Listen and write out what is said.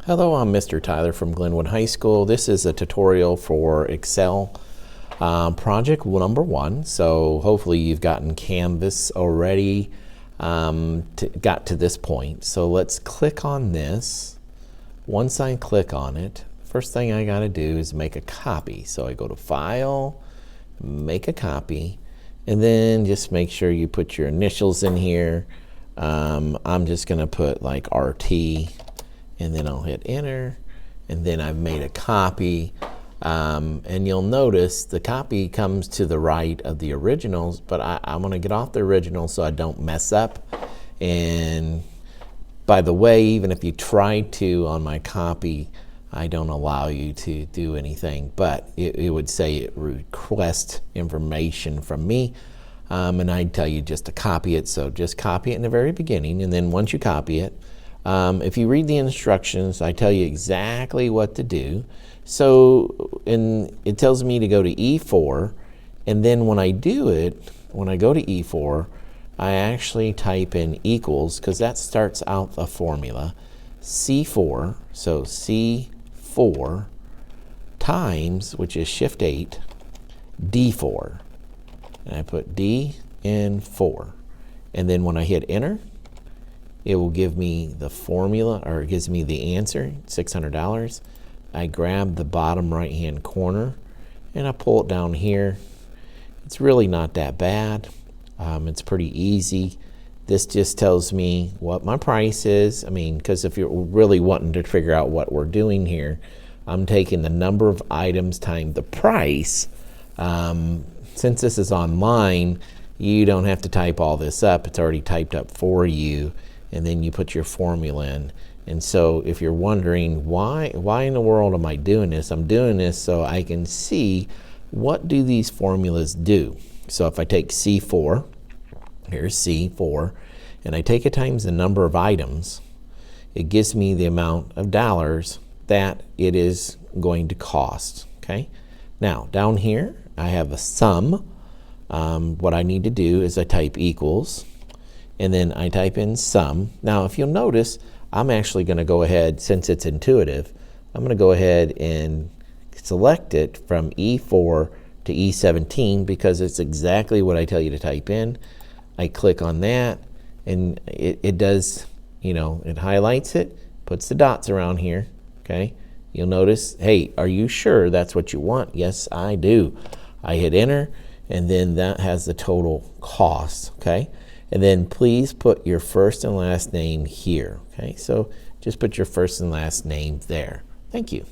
Hello, I'm Mr. Tyler from Glenwood High School. This is a tutorial for Excel project number 1. So hopefully you've gotten Canvas already, got to this point. So let's click on this. Once I click on it, first thing I got to do is make a copy. So I go to File, make a copy, and then just make sure you put your initials in here. I'm just going to put like RT. And then I'll hit enter, and then I've made a copy, and you'll notice the copy comes to the right of the originals, but I'm going to get off the original so I don't mess up. And by the way, even if you try to on my copy, I don't allow you to do anything, but it would say it requests information from me, and I'd tell you just to copy it. So just copy it in the very beginning, and then once you copy it, if you read the instructions, I tell you exactly what to do. So it tells me to go to E4, and then when I do it, when I go to E4, I actually type in equals, because that starts out the formula, C4, so C4 times, which is Shift 8, D4. And I put D in 4. And then when I hit enter, it will give me the formula, or it gives me the answer, $600. I grab the bottom right hand corner and I pull it down here. It's really not that bad. It's pretty easy. This just tells me what my price is. I mean, because if you're really wanting to figure out what we're doing here, I'm taking the number of items times the price. Since this is online, you don't have to type all this up. It's already typed up for you. And then you put your formula in. And so if you're wondering why in the world am I doing this, I'm doing this so I can see what do these formulas do. So if I take C4, here's C4, and I take it times the number of items, it gives me the amount of dollars that it is going to cost. Okay. Now down here I have a sum. What I need to do is I type equals, and then I type in sum. Now, if you'll notice, I'm actually going to go ahead, since it's intuitive, I'm going to go ahead and select it from E4 to E17 because it's exactly what I tell you to type in. I click on that, and it does, it highlights it, puts the dots around here, okay? You'll notice, hey, are you sure that's what you want? Yes, I do. I hit enter, and then that has the total cost, okay? And then please put your first and last name here. Okay, so just put your first and last name there. Thank you.